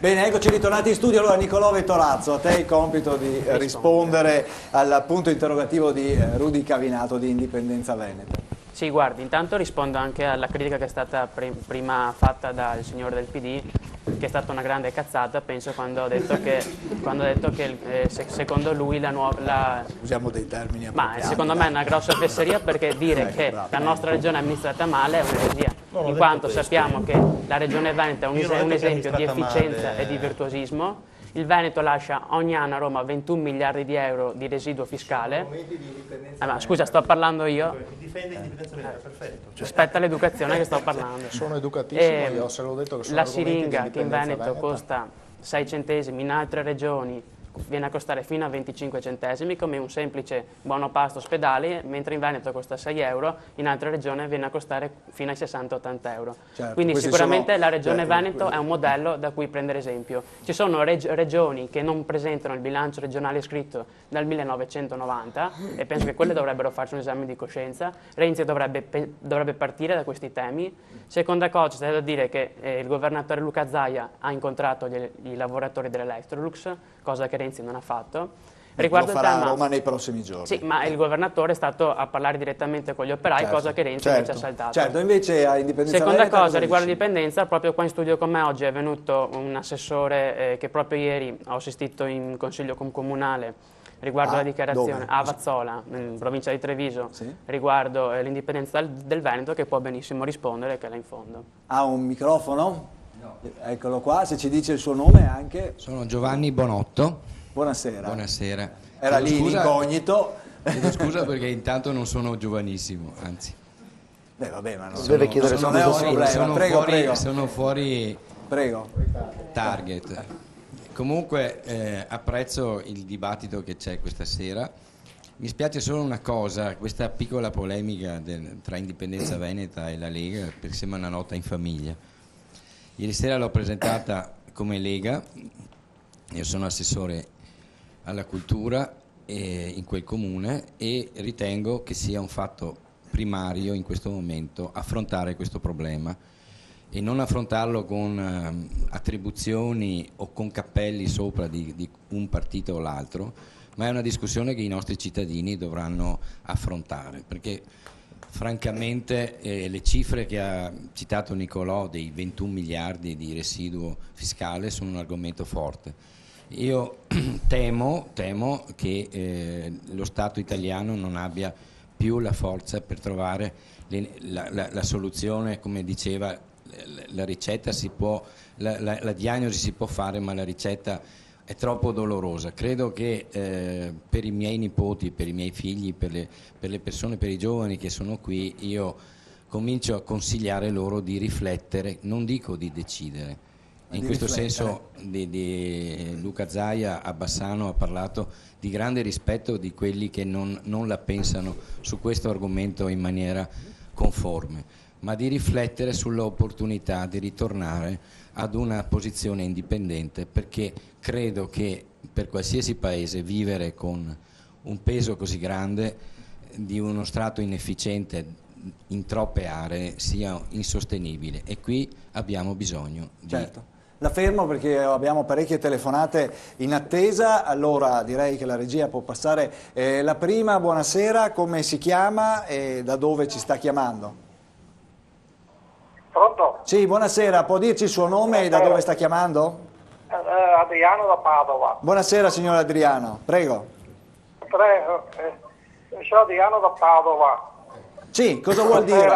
Bene, eccoci ritornati in studio. Allora, Nicolò Vettorazzo, a te il compito di rispondere al punto interrogativo di Rudy Cavinato di Indipendenza Veneta. Sì, guardi, intanto rispondo anche alla critica che è stata prima fatta dal signor del PD, che è stata una grande cazzata, penso, quando ha detto che, secondo lui Usiamo dei termini ma secondo me è una grossa fesseria, perché dire che la nostra regione è amministrata male è un'eresia, in quanto sappiamo che la regione Veneto è un esempio di efficienza e di virtuosismo. Il Veneto lascia ogni anno a Roma 21 miliardi di euro di residuo fiscale. Ma scusa, sto parlando io. Difende l'indipendenza veneta, perfetto. Aspetta l'educazione che sto parlando. Sono educatissimo, io se l'ho detto che sono la argomenti di siringa che in indipendenza Veneto veneta. costa 6 centesimi, in altre regioni viene a costare fino a 25 centesimi, come un semplice buono pasto ospedale, mentre in Veneto costa 6 euro, in altre regioni viene a costare fino ai 60-80 euro. Certo, quindi sicuramente la regione Veneto è un modello da cui prendere esempio. Ci sono regioni che non presentano il bilancio regionale scritto dal 1990 e penso che quelle dovrebbero farci un esame di coscienza. Renzi dovrebbe partire da questi temi. Seconda cosa, c'è da dire che il governatore Luca Zaia ha incontrato i lavoratori dell'Electrolux, cosa che Renzi non ha fatto. Riguardo lo farà a Roma nei prossimi giorni. Sì, ma il governatore è stato a parlare direttamente con gli operai, cosa che Renzi invece ha saltato. Certo, invece a Indipendenza Seconda Veneta cosa, riguardo l'indipendenza, proprio qua in studio con me oggi è venuto un assessore che proprio ieri ho assistito in consiglio comunale riguardo la dichiarazione a Vazzola, in provincia di Treviso, riguardo l'indipendenza del Veneto, che può benissimo rispondere, che è là in fondo. Ha un microfono? No. Eccolo qua, se ci dice il suo nome anche. Sono Giovanni Bonotto. Buonasera. Buonasera. Era lì in incognito. Chiedo scusa perché intanto non sono giovanissimo, anzi. Beh, vabbè, ma non deve chiedere non è un problema. Prego. Sono fuori Prego. target. Comunque apprezzo il dibattito che c'è questa sera. Mi spiace solo una cosa, questa piccola polemica tra Indipendenza Veneta e la Lega, perché sembra una nota in famiglia. Ieri sera l'ho presentata come Lega, io sono assessore alla cultura in quel comune e ritengo che sia un fatto primario in questo momento affrontare questo problema e non affrontarlo con attribuzioni o con cappelli sopra di un partito o l'altro, ma è una discussione che i nostri cittadini dovranno affrontare, perché francamente le cifre che ha citato Nicolò dei 21 miliardi di residuo fiscale sono un argomento forte. Io temo che lo Stato italiano non abbia più la forza per trovare la soluzione, come diceva la ricetta la diagnosi si può fare, ma la ricetta è troppo dolorosa. Credo che per i miei nipoti, per i miei figli, per le persone, per i giovani che sono qui, io comincio a consigliare loro di riflettere, non dico di decidere. In questo senso Luca Zaia a Bassano ha parlato di grande rispetto di quelli che non la pensano su questo argomento in maniera conforme, ma di riflettere sull'opportunità di ritornare ad una posizione indipendente, perché credo che per qualsiasi paese vivere con un peso così grande di uno strato inefficiente in troppe aree sia insostenibile, e qui abbiamo bisogno di... Certo. La fermo perché abbiamo parecchie telefonate in attesa, allora direi che la regia può passare. La prima, buonasera, come si chiama e da dove ci sta chiamando? Pronto? Sì, buonasera, può dirci il suo nome e da dove sta chiamando? Adriano da Padova. Buonasera signor Adriano, prego. Sono Adriano da Padova. Sì, cosa vuol dire?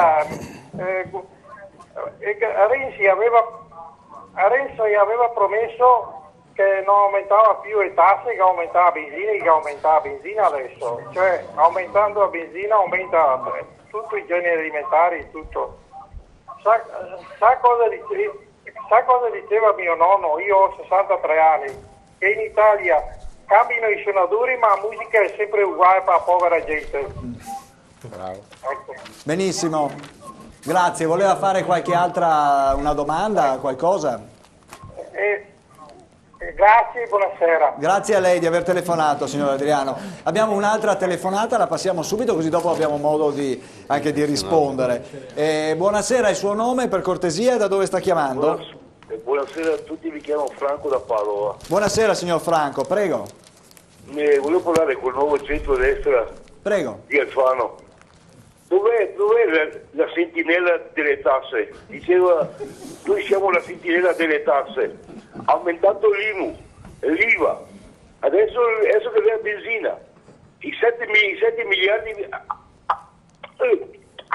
Renzi aveva promesso che non aumentava più le tasse, che aumentava benzina adesso. Cioè, aumentando la benzina aumenta tutti i generi alimentari, tutto. Sa cosa diceva mio nonno? Io ho 63 anni, che in Italia cambiano i suonatori ma la musica è sempre uguale per la povera gente. Bravo. Ecco. Benissimo, grazie. Voleva fare una domanda, qualcosa? Grazie, buonasera. Grazie a lei di aver telefonato, signor Adriano. Abbiamo un'altra telefonata, la passiamo subito così dopo abbiamo modo anche di rispondere. Buonasera, il suo nome per cortesia e da dove sta chiamando? Buonasera a tutti, mi chiamo Franco da Padova. Buonasera signor Franco, prego. Volevo parlare col nuovo centro-destra Prego. di Alfano. Dov'è la sentinella delle tasse? Diceva, noi siamo la sentinella delle tasse. Ha aumentato l'IMU, l'IVA. Adesso che è la benzina. I 7 miliardi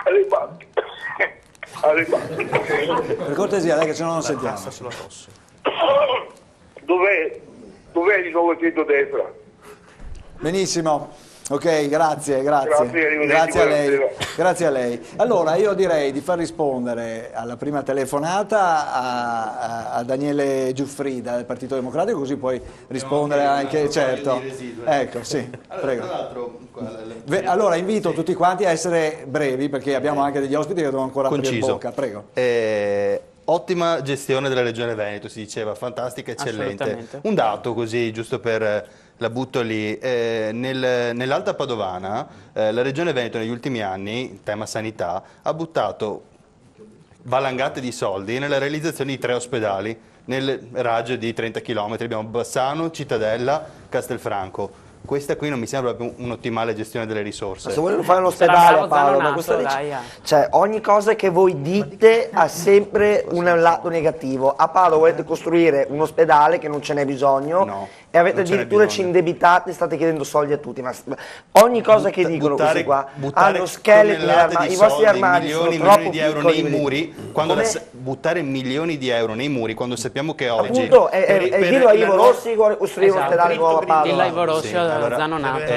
alle banche. Per cortesia, lei che se no non sentiamo. Dov'è il nuovo centro-destra? Benissimo. Ok, grazie. Arrivederci, Grazie a lei. buonasera. Grazie a lei. Allora, io direi di far rispondere alla prima telefonata a Daniele Giuffrida del Partito Democratico, così puoi rispondere anche, certo. Ecco, sì, prego. Allora, invito tutti quanti a essere brevi, perché abbiamo anche degli ospiti che devono ancora aprire bocca. Prego. Ottima gestione della Regione Veneto, si diceva, fantastica, eccellente. Un dato così, giusto per la butto lì, nell'Alta Padovana la Regione Veneto negli ultimi anni, in tema sanità, ha buttato valangate di soldi nella realizzazione di 3 ospedali nel raggio di 30 km, abbiamo Bassano, Cittadella, Castelfranco. Questa qui non mi sembra proprio un'ottimale gestione delle risorse. Ma se vogliono fare un ospedale, Paolo, ma questo cioè, ogni cosa che voi dite ha sempre un lato negativo. A Paolo volete costruire un ospedale che non ce n'è bisogno, No, e avete non ce n'è addirittura ci bisogno. indebitate, state chiedendo soldi a tutti. Ma ogni cosa che dicono questi qua hanno scheletri, i vostri armadi sono troppo milioni di euro piccoli. nei muri, quando buttare milioni di euro nei muri quando sappiamo che oggi Appunto, dillo a Ivo Rossi che vuole costruire un ospedale nuovo a Padova. Dillo a Ivo Rossi, Zanonato.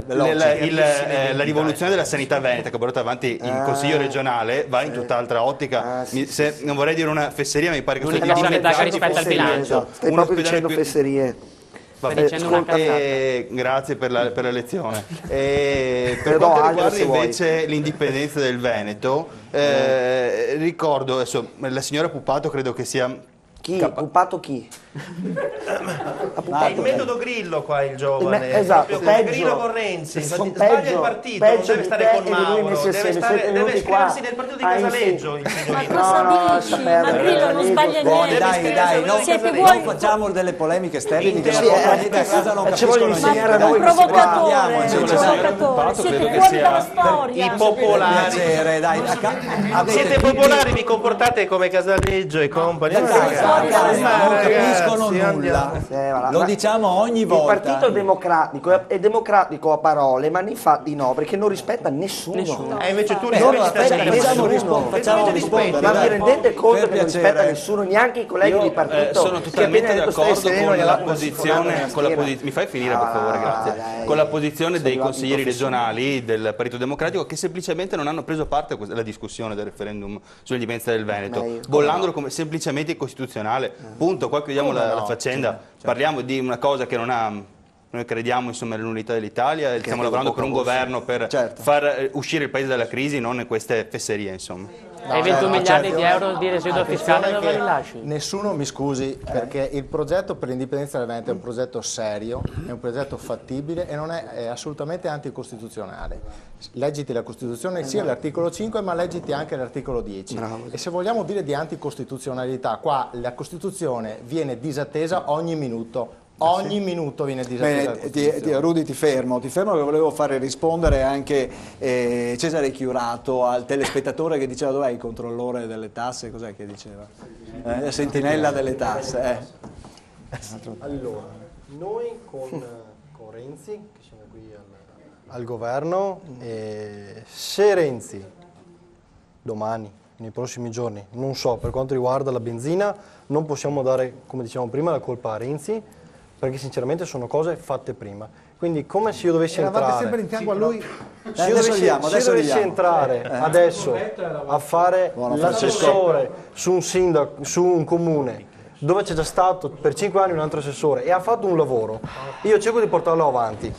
la rivoluzione della sanità veneta che ho portato avanti il Consiglio regionale va in tutt'altra ottica. Non vorrei dire una fesseria, ma mi pare che L'unica sanità che rispetta il bilancio. Stai proprio dicendo fesserie. Grazie per la lezione. Per do quanto altro riguarda se vuoi. invece l'indipendenza del Veneto, ricordo adesso la signora Pupato credo che sia Chi? Pupato chi? È il metodo Grillo qua il giovane. Esatto, Proprio come peggio. Grillo con Renzi. Sono Sbaglia peggio, il partito, peggio non deve di stare te con e di lui Mauro, messi deve, assieme, siete deve venuti qua iscriversi nel partito di a Casaleggio. Il Ma signorino. cosa dici? Ma Grillo non sbaglia niente. Dai, Siete non voi facciamo delle polemiche sterili che non Sì, portano niente a casa, non ci vogliono capiscono insegnare a niente. noi Dai. provocatore, Parliamo, siete fuori dalla storia. I Per popolari. piacere, dai. Siete popolari, vi comportate come Casaleggio e compagni. Non capiscono nulla. Lo diciamo ogni Il volta. Partito Democratico è democratico a parole, ma nei fatti no, perché non rispetta nessuno. Invece tu Non rispetti rispetta nessuno. Facciamo rispondere. Ma vi dai. rendete conto Per che non rispetta piacere. nessuno, neanche i colleghi di partito? Sono totalmente d'accordo con la posizione, posizione. mi fai finire per favore, grazie. dai. Con la posizione dei Sono consiglieri professionali. regionali del Partito Democratico che semplicemente non hanno preso parte alla discussione del referendum sull'indipendenza del Veneto, bollandolo come semplicemente incostituzionale. Punto, qua chiudiamo la faccenda. Parliamo di una cosa che non ha. Noi crediamo insomma nell'unità dell'Italia e stiamo lavorando per un governo per far uscire il paese dalla crisi, non in queste fesserie insomma. E 21 miliardi di euro di residuo fiscale dove li lasci? Nessuno mi scusi perché il progetto per l'indipendenza del Veneto è un progetto serio, è un progetto fattibile e non è assolutamente anticostituzionale. Leggiti la Costituzione, sia l'articolo 5 ma leggiti anche l'articolo 10. E se vogliamo dire di anticostituzionalità, qua la Costituzione viene disattesa ogni minuto. Ogni minuto viene disattesa. Rudy ti fermo che volevo fare rispondere anche Cesare Chiurato al telespettatore che diceva dov'è il controllore delle tasse, cos'è che diceva? La sentinella delle tasse. Allora, noi con Renzi, che siamo qui al governo, se Renzi domani, nei prossimi giorni, non so, per quanto riguarda la benzina, non possiamo dare, come dicevamo prima, la colpa a Renzi, perché sinceramente sono cose fatte prima. Quindi come se io dovessi entrare sempre in fianco a lui. se io dovessi entrare adesso a fare l'assessore su un sindaco, su un comune dove c'è già stato per 5 anni un altro assessore e ha fatto un lavoro, io cerco di portarlo avanti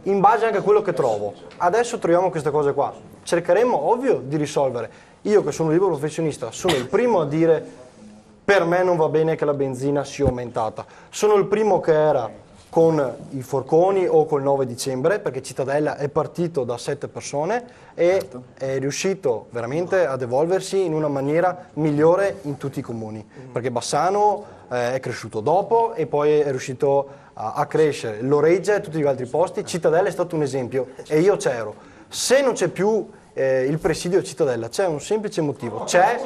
in base anche a quello che trovo. Adesso troviamo queste cose qua, cercheremo ovvio di risolvere. Io che sono un libero professionista sono il primo a dire per me non va bene che la benzina sia aumentata, sono il primo che era con i forconi o col 9 dicembre, perché Cittadella è partito da 7 persone e è riuscito veramente ad evolversi in una maniera migliore in tutti i comuni, perché Bassano è cresciuto dopo e poi è riuscito a crescere, Loreggia e tutti gli altri posti. Cittadella è stato un esempio e io c'ero. Se non c'è più il presidio Cittadella, c'è un semplice motivo, c'è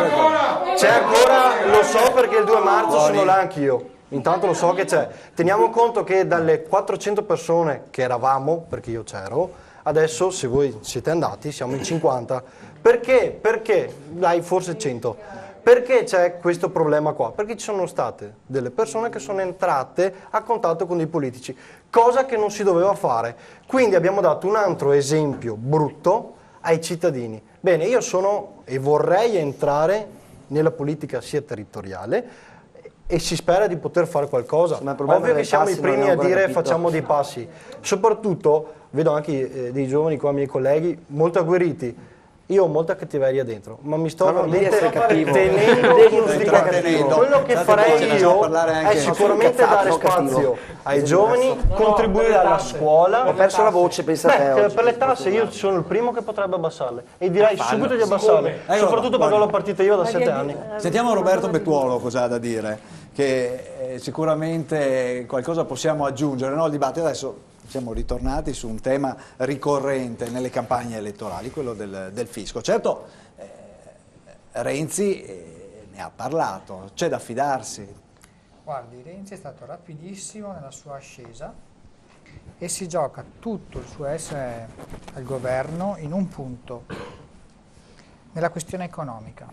ancora, lo so perché il 2 marzo sono là anch'io. Intanto lo so che c'è. Teniamo conto che dalle 400 persone che eravamo, perché io c'ero, adesso se voi siete andati siamo in 50. Perché? Perché? Dai, forse 100. Perché c'è questo problema qua? Perché ci sono state delle persone che sono entrate a contatto con dei politici, cosa che non si doveva fare. Quindi abbiamo dato un altro esempio brutto ai cittadini. Bene, io sono e vorrei entrare nella politica sia territoriale, e si spera di poter fare qualcosa. Ovvio che siamo i primi a dire facciamo dei passi. Soprattutto, vedo anche dei giovani qua, miei colleghi, molto agguerriti. Io ho molta cattiveria dentro, ma mi sto veramente tenendo. Quello che farei io è sicuramente dare spazio ai giovani, contribuire alla scuola. Ho perso la voce, pensa te. Per le tasse io sono il primo che potrebbe abbassarle e direi subito di abbassarle, soprattutto perché l'ho partita io da 7 anni. Sentiamo Roberto Bettuolo cosa ha da dire, che sicuramente qualcosa possiamo aggiungere, no? Il dibattito adesso. Siamo ritornati su un tema ricorrente nelle campagne elettorali, quello del fisco. Certo, Renzi ne ha parlato, c'è da fidarsi. Guardi, Renzi è stato rapidissimo nella sua ascesa e si gioca tutto il suo essere al governo in un punto, nella questione economica.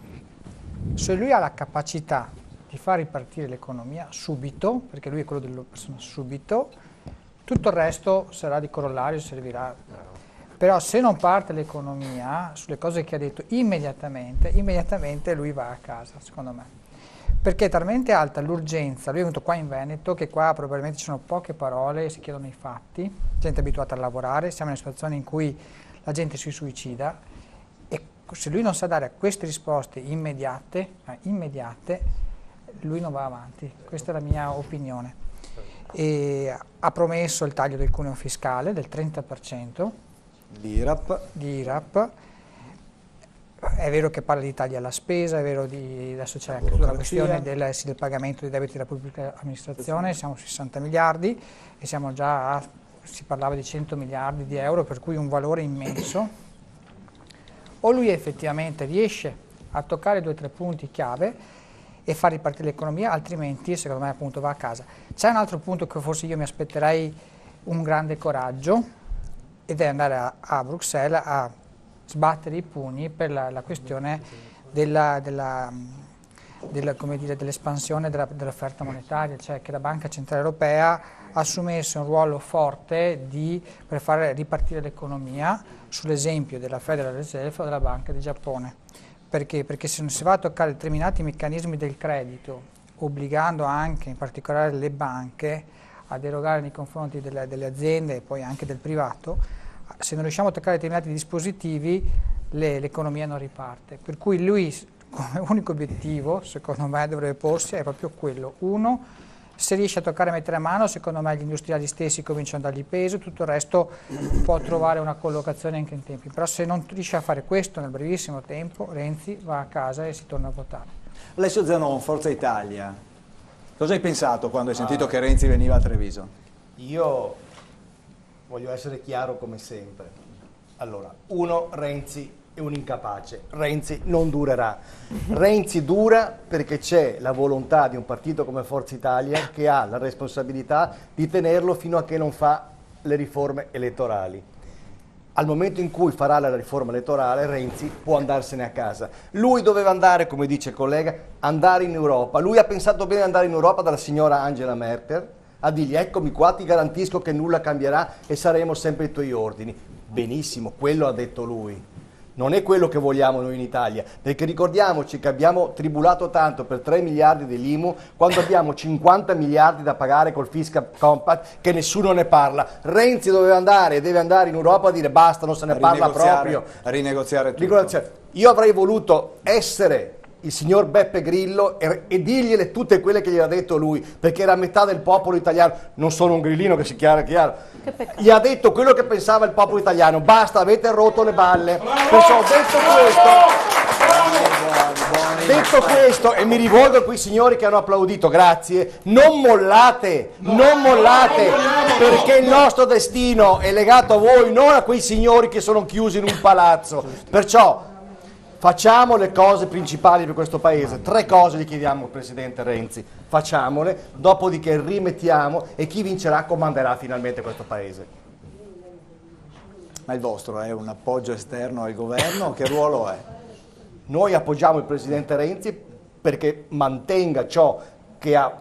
Se lui ha la capacità di far ripartire l'economia subito, perché lui è quello della persona subito, tutto il resto sarà di corollario, servirà. Però se non parte l'economia, sulle cose che ha detto immediatamente lui va a casa, secondo me. Perché è talmente alta l'urgenza, lui è venuto qua in Veneto, che qua probabilmente ci sono poche parole, si chiedono i fatti, gente abituata a lavorare, siamo in una situazione in cui la gente si suicida e se lui non sa dare a queste risposte immediate, lui non va avanti. Questa è la mia opinione. E ha promesso il taglio del cuneo fiscale del 30% di IRAP. È vero che parla di tagli alla spesa, è vero adesso c'è anche tutta la questione del pagamento dei debiti della pubblica amministrazione, siamo su 60 miliardi e siamo già si parlava di 100 miliardi di euro, per cui un valore immenso. O lui effettivamente riesce a toccare 2 o 3 punti chiave e far ripartire l'economia, altrimenti secondo me appunto va a casa. C'è un altro punto che forse io mi aspetterei un grande coraggio ed è andare a Bruxelles a sbattere i pugni per la questione dell'espansione dell'offerta monetaria, cioè che la Banca Centrale Europea assumesse un ruolo forte per far ripartire l'economia sull'esempio della Federal Reserve o della Banca di Giappone. Perché? Perché se non si va a toccare determinati meccanismi del credito, obbligando anche in particolare le banche a derogare nei confronti delle aziende e poi anche del privato, se non riusciamo a toccare determinati dispositivi l'economia non riparte. Per cui lui come unico obiettivo, secondo me, dovrebbe porsi è proprio quello. Uno, se riesce a toccare e mettere a mano, secondo me gli industriali stessi cominciano a dargli peso, tutto il resto può trovare una collocazione anche in tempi. Però se non riesce a fare questo nel brevissimo tempo, Renzi va a casa e si torna a votare. Alessio Zanon, Forza Italia, cosa hai pensato quando hai sentito che Renzi veniva a Treviso? Io voglio essere chiaro come sempre. Allora, Renzi è un incapace, Renzi non durerà. Renzi dura perché c'è la volontà di un partito come Forza Italia che ha la responsabilità di tenerlo fino a che non fa le riforme elettorali. Al momento in cui farà la riforma elettorale, Renzi può andarsene a casa. Lui doveva andare, come dice il collega, andare in Europa. Lui ha pensato bene di andare in Europa dalla signora Angela Merkel a dirgli eccomi qua, ti garantisco che nulla cambierà e saremo sempre ai tuoi ordini. Benissimo, quello ha detto lui. Non è quello che vogliamo noi in Italia, perché ricordiamoci che abbiamo tribulato tanto per 3 miliardi dell'IMU quando abbiamo 50 miliardi da pagare col Fiscal Compact che nessuno ne parla. Renzi deve andare in Europa a dire basta, non se ne parla proprio. A rinegoziare tutto. Io avrei voluto essere il signor Beppe Grillo e dirgliele tutte quelle che gli ha detto lui, perché era metà del popolo italiano, non sono un grillino che si chiara, gli ha detto quello che pensava il popolo italiano, basta, avete rotto le balle. Perciò detto questo, e mi rivolgo a quei signori che hanno applaudito, grazie, non mollate, perché il nostro destino è legato a voi, non a quei signori che sono chiusi in un palazzo. Perciò facciamo le cose principali per questo paese. 3 cose gli chiediamo al Presidente Renzi, facciamole, dopodiché rimettiamo e chi vincerà comanderà finalmente questo paese. Ma il vostro è un appoggio esterno al governo? Che ruolo è? Noi appoggiamo il Presidente Renzi perché mantenga ciò che ha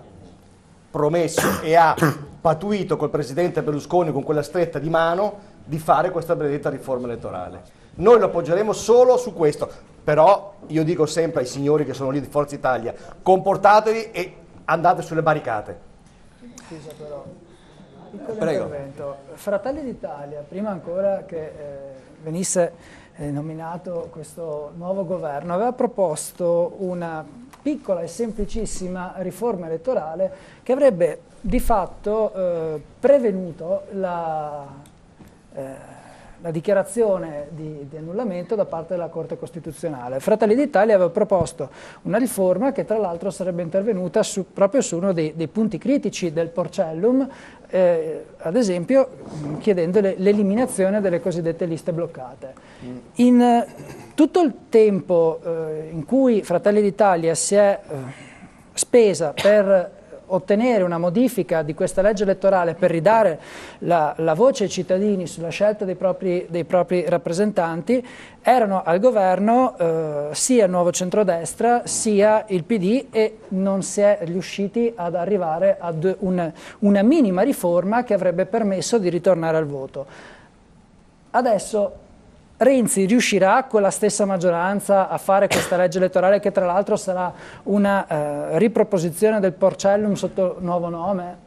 promesso e ha patuito col Presidente Berlusconi con quella stretta di mano di fare questa benedetta riforma elettorale. Noi lo appoggeremo solo su questo, però io dico sempre ai signori che sono lì di Forza Italia, comportatevi e andate sulle barricate. Scusa però, piccolo Prego. intervento. Fratelli d'Italia, prima ancora che venisse nominato questo nuovo governo, aveva proposto una piccola e semplicissima riforma elettorale che avrebbe di fatto prevenuto la dichiarazione di annullamento da parte della Corte Costituzionale. Fratelli d'Italia aveva proposto una riforma che tra l'altro sarebbe intervenuta proprio su uno dei punti critici del Porcellum, ad esempio chiedendo l'eliminazione delle cosiddette liste bloccate. In tutto il tempo in cui Fratelli d'Italia si è spesa per ottenere una modifica di questa legge elettorale per ridare la voce ai cittadini sulla scelta dei propri rappresentanti, erano al governo sia il Nuovo Centrodestra sia il PD e non si è riusciti ad arrivare ad una minima riforma che avrebbe permesso di ritornare al voto. Adesso Renzi riuscirà con la stessa maggioranza a fare questa legge elettorale che tra l'altro sarà una riproposizione del Porcellum sotto nuovo nome?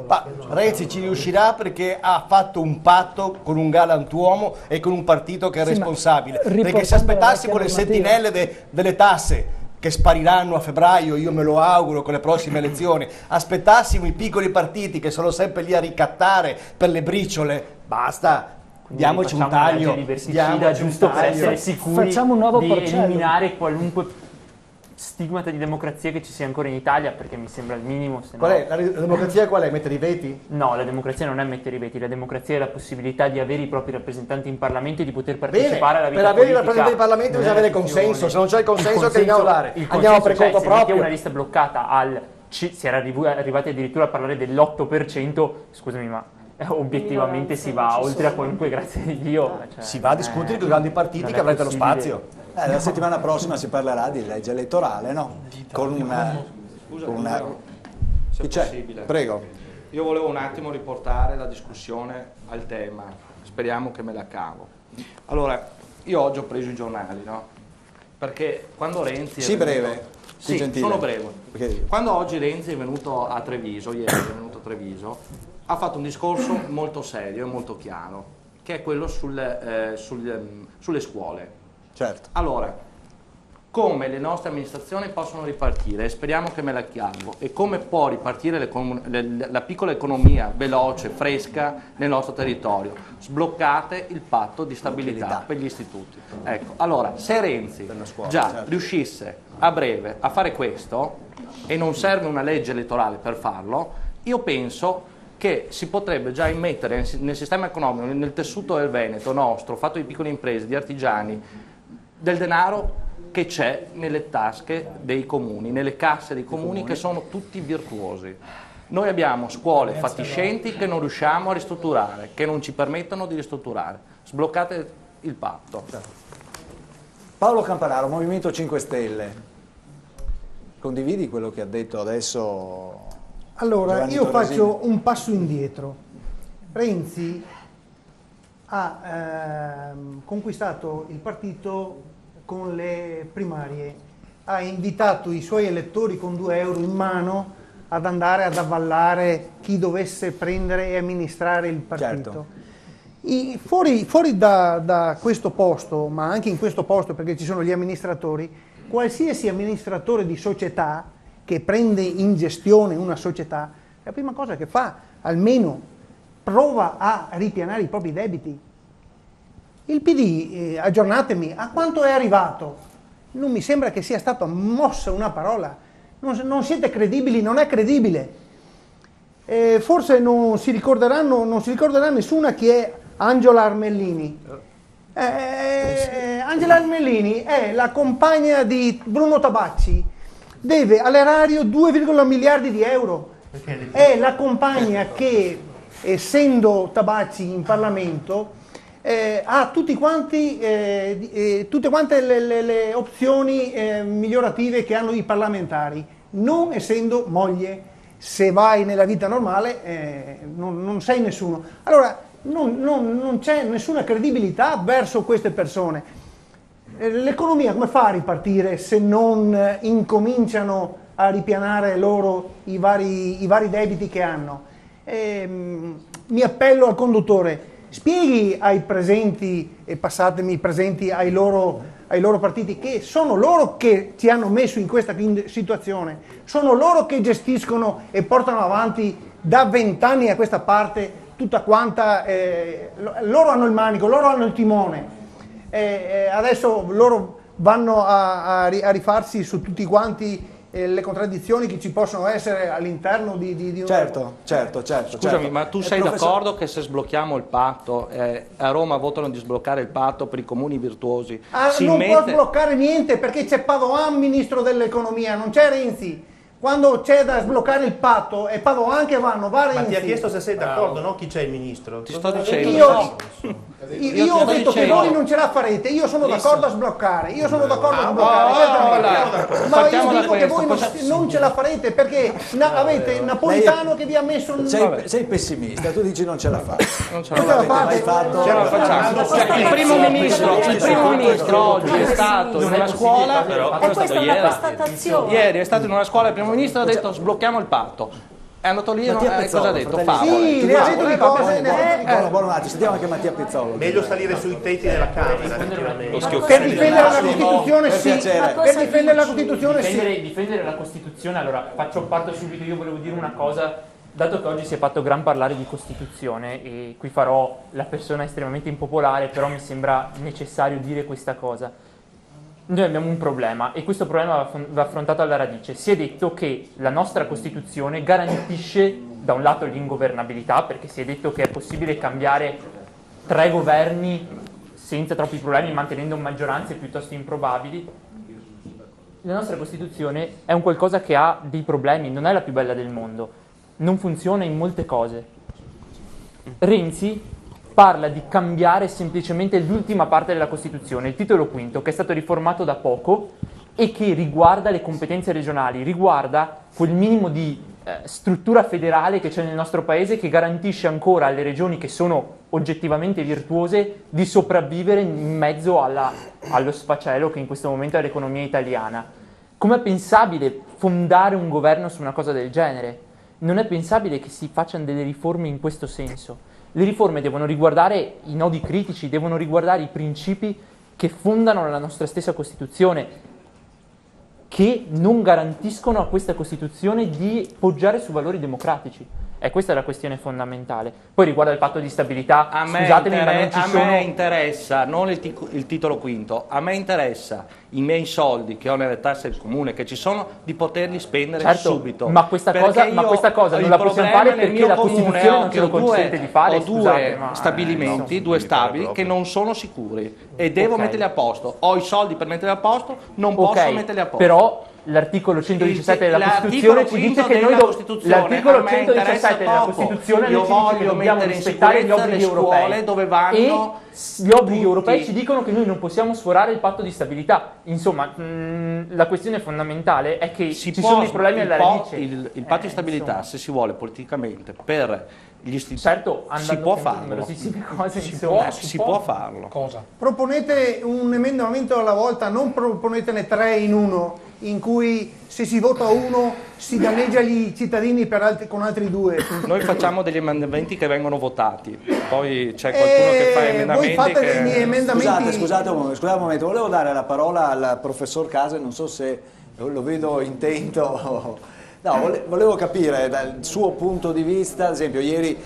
Ma Renzi ci riuscirà perché ha fatto un patto con un galantuomo e con un partito che è responsabile. Perché se aspettassimo le sentinelle delle tasse che spariranno a febbraio, io me lo auguro con le prossime elezioni, aspettassimo i piccoli partiti che sono sempre lì a ricattare per le briciole, basta. Diamoci un taglio, giusto per essere sicuri di Porcellum. eliminare qualunque stigmata di democrazia che ci sia ancora in Italia, perché mi sembra il minimo. Qual è? La democrazia qual è? Mettere i veti? No, la democrazia non è mettere i veti, la democrazia è la possibilità di avere i propri rappresentanti in Parlamento e di poter partecipare alla vita politica. Per avere i rappresentanti in Parlamento bisogna avere consenso, se non c'è il consenso che andiamo a dare? Andiamo per conto proprio. Una lista bloccata si era arrivati addirittura a parlare dell'8%, scusami ma obiettivamente si va oltre a qualunque, grazie a Dio. Cioè, si va a discutere con i grandi partiti che avrete lo spazio. La settimana prossima si parlerà di legge elettorale, no? Con una... Se c'è? possibile. Prego. Io volevo un attimo riportare la discussione al tema, speriamo che me la cavo. Allora, io oggi ho preso i giornali, no? Perché quando Renzi... Sì, breve. Sì, gentile. sono breve. Perché... Quando oggi Renzi è venuto a Treviso, ieri è venuto a Treviso, ha fatto un discorso molto serio e molto chiaro, che è quello sulle scuole. Certo. Allora, come le nostre amministrazioni possono ripartire, e speriamo che me la chiavo, e come può ripartire la piccola economia veloce, fresca nel nostro territorio. Sbloccate il patto di stabilità per gli istituti. Ecco, allora, se Renzi riuscisse a breve a fare questo, e non serve una legge elettorale per farlo, io penso che si potrebbe già immettere nel sistema economico, nel tessuto del Veneto nostro, fatto di piccole imprese, di artigiani, del denaro che c'è nelle tasche dei comuni, nelle casse dei comuni che sono tutti virtuosi. Noi abbiamo scuole fatiscenti che non riusciamo a ristrutturare, che non ci permettono di ristrutturare. Sbloccate il patto. Paolo Campanaro, Movimento 5 Stelle. Condividi quello che ha detto adesso? Allora, Giovanni io Torresini? faccio un passo indietro. Renzi ha conquistato il partito con le primarie, ha invitato i suoi elettori con 2 euro in mano ad andare ad avvallare chi dovesse prendere e amministrare il partito. Certo. Fuori da questo posto, ma anche in questo posto perché ci sono gli amministratori, qualsiasi amministratore di società che prende in gestione una società, la prima cosa che fa, almeno prova a ripianare i propri debiti. Il PD, aggiornatemi, a quanto è arrivato? Non mi sembra che sia stata mossa una parola. Non siete credibili, non è credibile. Forse non si ricorderà nessuna chi è Angela Armellini. Angela Armellini è la compagna di Bruno Tabacci, deve all'erario 2,1 miliardi di euro. È la compagna che, essendo Tabacci in Parlamento, ha tutte quante le opzioni migliorative che hanno i parlamentari, non essendo moglie. Se vai nella vita normale non sei nessuno. Allora non c'è nessuna credibilità verso queste persone. L'economia come fa a ripartire se non incominciano a ripianare loro i vari debiti che hanno? Mi appello al conduttore, spieghi ai presenti, e passatemi presenti ai loro partiti, che sono loro che ci hanno messo in questa situazione, sono loro che gestiscono e portano avanti da 20 anni a questa parte tutta quanta, loro hanno il manico, loro hanno il timone, adesso loro vanno a rifarsi su tutti quanti le contraddizioni che ci possono essere all'interno di un... Certo. Scusami, ma tu sei d'accordo che se sblocchiamo il patto, a Roma votano di sbloccare il patto per i comuni virtuosi? Non può sbloccare niente perché c'è Padoan, ministro dell'economia, non c'è Renzi. Quando c'è da sbloccare il patto è Padoan che va Renzi. Ma ti ha chiesto se sei d'accordo, no? Chi c'è il ministro? Ti sto dicendo. Io ho detto che voi non ce la farete, io sono d'accordo a sbloccare, ma io dico che voi non ce la farete perché avete Napolitano che vi ha messo... Sei pessimista, tu dici non ce la fate. Non ce la facciamo. Il primo ministro oggi è stato in una scuola, ieri è stato in una scuola, il primo ministro ha detto sblocchiamo il patto. È andato lì e cosa ha detto? Sì, ne ha detto di cose. Buono, sentiamo anche Mattia Pizzolo. Meglio salire sui tetti della Camera. Per difendere la Costituzione, sì. Per difendere la Costituzione, sì. Difendere la Costituzione, allora parto subito. Io volevo dire una cosa. Dato che oggi si è fatto gran parlare di Costituzione, e qui farò la persona estremamente impopolare, però mi sembra necessario dire questa cosa. Noi abbiamo un problema e questo problema va affrontato alla radice. Si è detto che la nostra Costituzione garantisce da un lato l'ingovernabilità, perché si è detto che è possibile cambiare 3 governi senza troppi problemi, mantenendo maggioranze piuttosto improbabili. La nostra Costituzione è un qualcosa che ha dei problemi, non è la più bella del mondo, non funziona in molte cose. Renzi parla di cambiare semplicemente l'ultima parte della Costituzione, il titolo quinto, che è stato riformato da poco e che riguarda le competenze regionali, riguarda quel minimo di struttura federale che c'è nel nostro paese, che garantisce ancora alle regioni che sono oggettivamente virtuose di sopravvivere in mezzo allo sfacelo che in questo momento è l'economia italiana. Com'è pensabile fondare un governo su una cosa del genere? Non è pensabile che si facciano delle riforme in questo senso. Le riforme devono riguardare i nodi critici, devono riguardare i principi che fondano la nostra stessa Costituzione, che non garantiscono a questa Costituzione di poggiare su valori democratici. E questa è la questione fondamentale. Poi riguardo al patto di stabilità, scusatemi, ma non ci sono... A me interessa non il titolo quinto, a me interessa i miei soldi che ho nelle tasse del comune, che ci sono, di poterli spendere subito. Ma questa cosa non la possiamo fare perché la Costituzione non ce lo consente di fare. Ho due stabilimenti, due stabili che non sono sicuri e devo metterli a posto. Ho i soldi per metterli a posto, non posso metterli a posto. Però l'articolo 117 della Costituzione ci dice che noi l'articolo 117 della Costituzione ci dice che dobbiamo rispettare gli obblighi europei dove vanno e gli obblighi europei ci dicono che noi non possiamo sforare il patto di stabilità. Insomma, la questione fondamentale è che ci sono dei problemi alla radice. Il patto di stabilità, se si vuole politicamente per gli istituti, certo, si può farlo. Si può farlo. Cosa? Proponete un emendamento alla volta, non proponetene 3 in uno. in cui se si vota uno si danneggia i cittadini con altri due. Noi facciamo degli emendamenti che vengono votati, poi c'è qualcuno che fa emendamenti. Voi fate degli emendamenti. Scusate un momento, volevo dare la parola al professor Casa, non so se lo vedo intento. No, volevo capire dal suo punto di vista, ad esempio ieri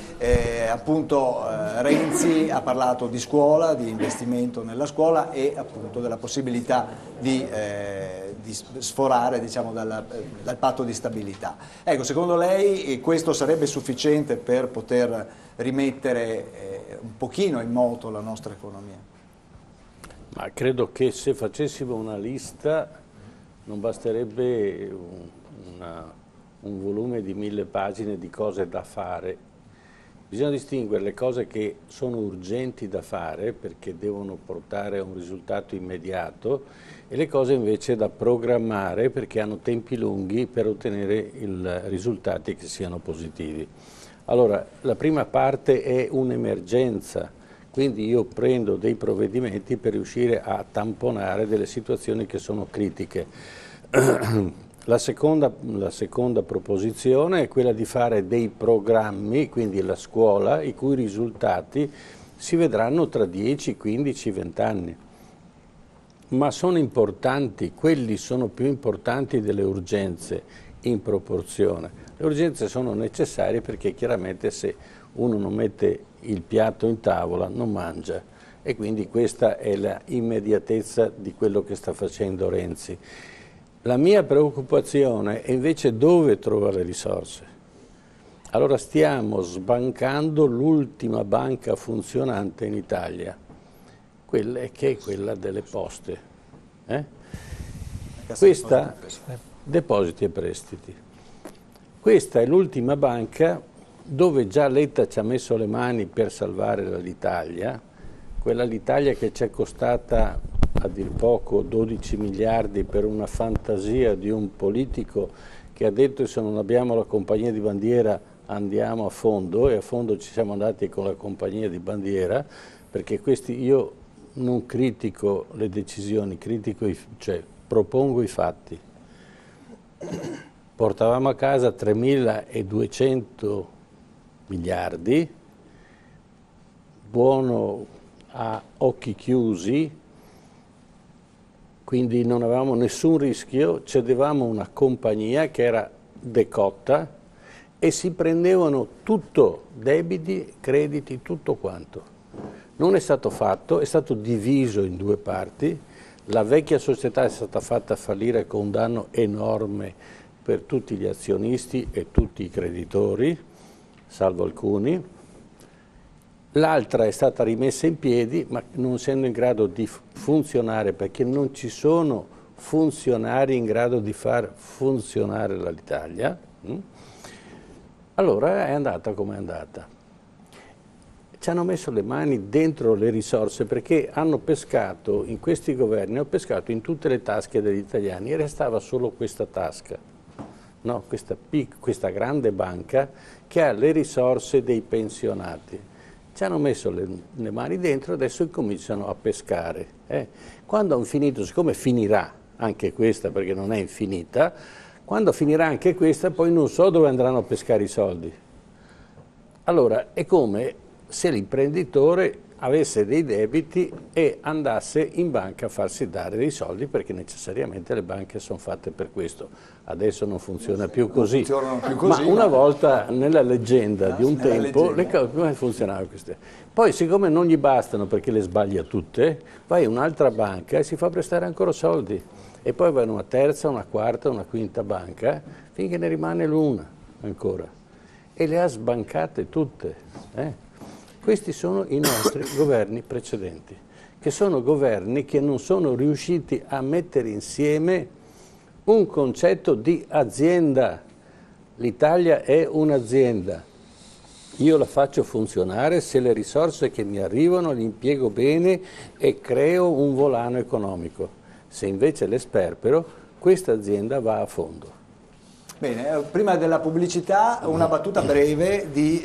appunto Renzi ha parlato di scuola, di investimento nella scuola e appunto della possibilità di sforare, diciamo, dal patto di stabilità. Ecco, secondo lei questo sarebbe sufficiente per poter rimettere un pochino in moto la nostra economia? Ma credo che se facessimo una lista non basterebbe un volume di 1000 pagine di cose da fare. Bisogna distinguere le cose che sono urgenti da fare perché devono portare a un risultato immediato e le cose invece da programmare perché hanno tempi lunghi per ottenere i risultati che siano positivi. Allora, la prima parte è un'emergenza, quindi io prendo dei provvedimenti per riuscire a tamponare delle situazioni che sono critiche. La seconda proposizione è quella di fare dei programmi, quindi la scuola, i cui risultati si vedranno tra 10, 15, 20 anni. Ma sono importanti, quelli sono più importanti delle urgenze in proporzione. Le urgenze sono necessarie perché chiaramente se uno non mette il piatto in tavola non mangia e quindi questa è la immediatezza di quello che sta facendo Renzi. La mia preoccupazione è invece dove trovare le risorse. Allora stiamo sbancando l'ultima banca funzionante in Italia, che è quella delle poste. Questa, depositi e prestiti. Questa è l'ultima banca dove già Letta ci ha messo le mani per salvare l'Italia, quella l'Italia che ci è costata a dir poco 12 miliardi per una fantasia di un politico che ha detto se non abbiamo la compagnia di bandiera andiamo a fondo, e a fondo ci siamo andati con la compagnia di bandiera, perché io non critico le decisioni, cioè propongo i fatti. Portavamo a casa 3.200 miliardi, buono a occhi chiusi, quindi non avevamo nessun rischio, cedevamo una compagnia che era decotta e si prendevano tutto, debiti, crediti, tutto quanto. Non è stato fatto, è stato diviso in due parti, la vecchia società è stata fatta fallire con un danno enorme per tutti gli azionisti e tutti i creditori, salvo alcuni. L'altra è stata rimessa in piedi, ma non essendo in grado di funzionare, perché non ci sono funzionari in grado di far funzionare l'Italia, allora è andata come è andata. Ci hanno messo le mani dentro le risorse perché hanno pescato, in questi governi, hanno pescato in tutte le tasche degli italiani e restava solo questa tasca, no? Questa grande banca che ha le risorse dei pensionati. Ci hanno messo le mani dentro, adesso cominciano a pescare. Quando hanno finito, siccome finirà anche questa perché non è infinita, quando finirà anche questa poi non so dove andranno a pescare i soldi. Allora è come se l'imprenditore avesse dei debiti e andasse in banca a farsi dare dei soldi perché necessariamente le banche sono fatte per questo. Adesso non funziona più così, ma una volta nella leggenda di un tempo le cose come funzionavano queste. Poi siccome non gli bastano perché le sbaglia tutte, vai in un'altra banca e si fa prestare ancora soldi e poi va in una terza, una quarta, una quinta banca finché ne rimane l'una ancora e le ha sbancate tutte. Questi sono i nostri governi precedenti, che sono governi che non sono riusciti a mettere insieme un concetto di azienda. L'Italia è un'azienda, io la faccio funzionare se le risorse che mi arrivano le impiego bene e creo un volano economico. Se invece le sperpero, questa azienda va a fondo. Bene, prima della pubblicità una battuta breve di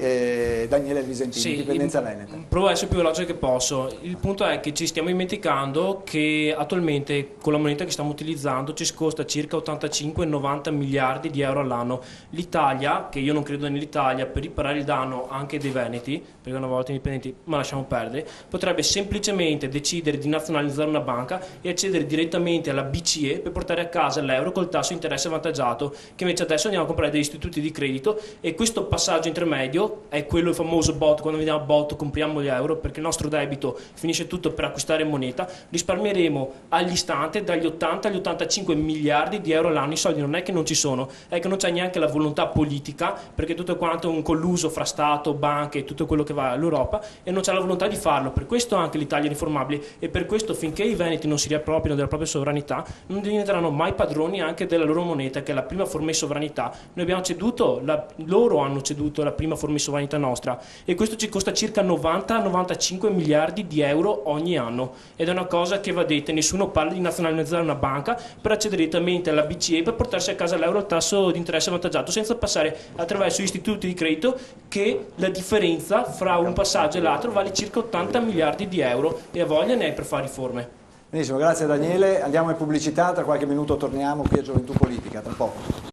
Daniele Visentini, Indipendenza Veneta. Provo a essere più veloce che posso. Il punto è che ci stiamo dimenticando che attualmente con la moneta che stiamo utilizzando ci costa circa 85-90 miliardi di euro all'anno. L'Italia, che io non credo nell'Italia, per riparare il danno anche dei veneti, perché una volta indipendenti, ma lasciamo perdere, potrebbe semplicemente decidere di nazionalizzare una banca e accedere direttamente alla BCE per portare a casa l'euro col tasso di interesse avvantaggiato, che invece adesso andiamo a comprare degli istituti di credito, e questo passaggio intermedio è quello famoso bot, quando vediamo bot compriamo gli euro perché il nostro debito finisce tutto per acquistare moneta, risparmieremo all'istante dagli 80 agli 85 miliardi di euro all'anno. I soldi non è che non ci sono, è che non c'è neanche la volontà politica, perché tutto quanto è un colluso fra Stato, banche e tutto quello che va all'Europa, e non c'è la volontà di farlo. Per questo anche l'Italia è riformabile, e per questo finché i veneti non si riappropriano della propria sovranità non diventeranno mai padroni anche della loro moneta, che è la prima forma di sovranità. Noi abbiamo ceduto, loro hanno ceduto la prima forma di sovranità nostra, e questo ci costa circa 90-95 miliardi di euro ogni anno, ed è una cosa che va detta. Nessuno parla di nazionalizzare una banca per accedere direttamente alla BCE per portarsi a casa l'euro al tasso di interesse avvantaggiato, senza passare attraverso gli istituti di credito, che la differenza fra un passaggio e l'altro vale circa 80 miliardi di euro, e a voglia ne hai per fare riforme. Benissimo, grazie Daniele. Andiamo in pubblicità, tra qualche minuto torniamo qui a Gioventù Politica, tra poco.